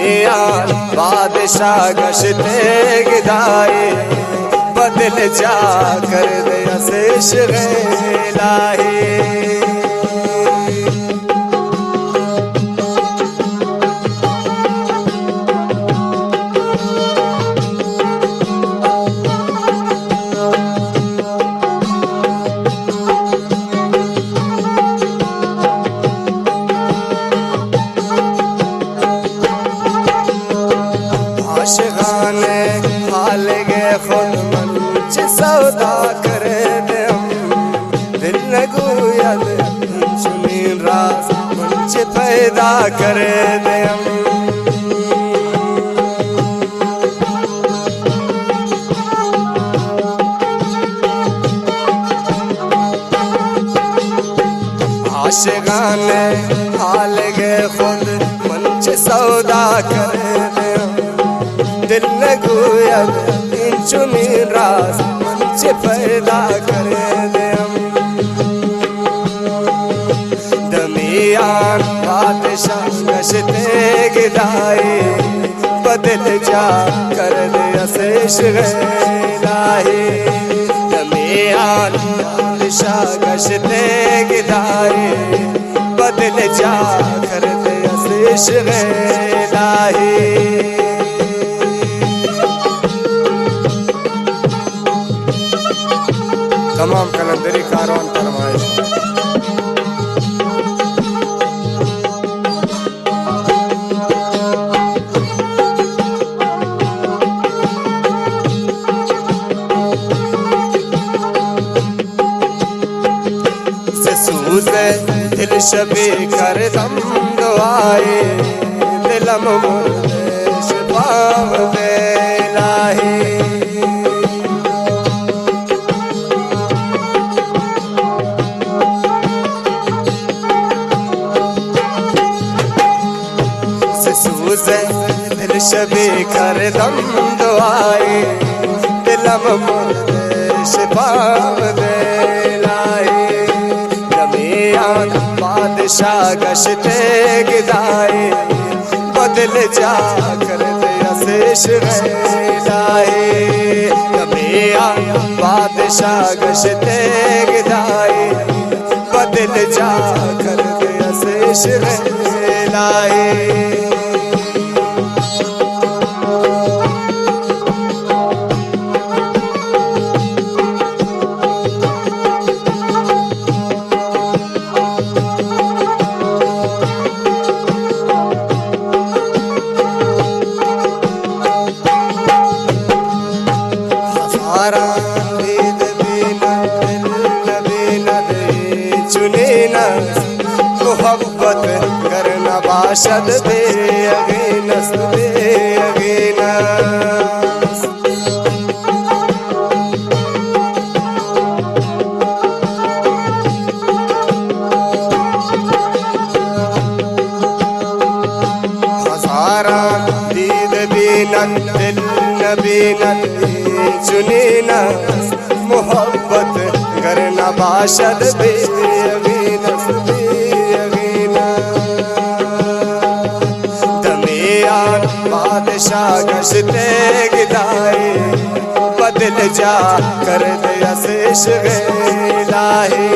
दमियान बादशाह गश्ते गिदाए बदल जा कर दे इश्क़ इलाही। आशिक़ाने हाल गे खुद मंच सौदा करे दे दिल न गोयद चुनीन रास मंच पैदा करे दे आशिक़ाने हाल गे खुद मंच सौदा करे दे दिल न गोयद चुनीन रास मंच पैदा करे दे दमियान बादशाह गश्ते गिदाए बदल जा कर दे इश्क़ इलाही। दमियान बादशाह गश्ते गिदाए बदल जा कर दे इश्क़ इलाही। तमाम कलंदरी कारवान फरमाइश सूज़े दिल शबी कर दम दुआए दिलम मुर्दे शिफाव दे इलाही। सूज़े दिल शबी कर दम दुआए दिलम मुर्दे शिफाव दे इलाही। दमियान बादशाह गश्ते गिदाए बदल जा कर दे इश्क़ इलाही। दमियान बादशाह गश्ते गिदाए बदल जा कर दे इश्क़ इलाही। मोहब्बत करना बाशद दे अगेनस दे अगेनस। हज़ारा दीद बीनत दिल न बीनत चुनीना मोहब्बत करना बाशद दे अगेनस दे अगेना। दमियान बादशाह गश्ते गिदाए बदल जा कर दे इश्क़ इलाही।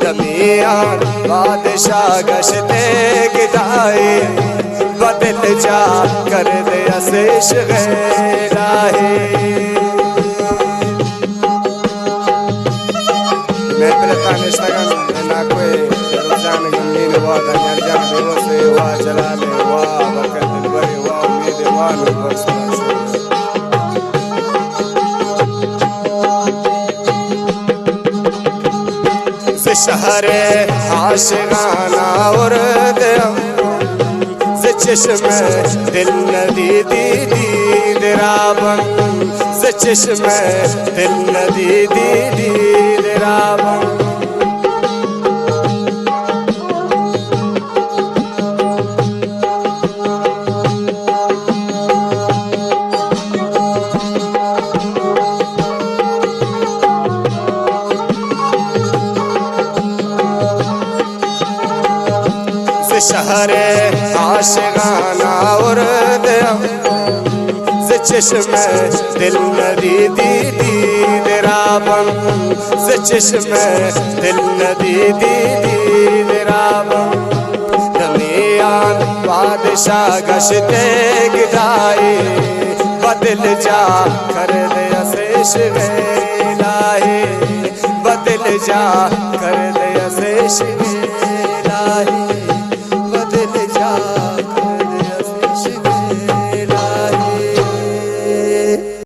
दमियान बादशाह गश्ते गिदाए बदल जा कर दे इश्क़ इलाही। मैं तानिश्तगन ना कोई रुझान गमगीन हुआ धन्यजान बेवसे हुआ जलाल हुआ बरकत दिलबर हुआ उम्मीद हुआ नूर से शहरे आशिक़ाना और से चश्मे दिल नदी दीदी दराबन से चश्मे दिल नदी दीदी दराबन। शहरे आशिक़ाना और diyam Zeçeşme dil nedi didi rabam Zeçeşme dil nedi didi rabam Damiyan padişah gaşte gidaye Badil ja kar de aseş ve ilahi Badil ja kar de aseş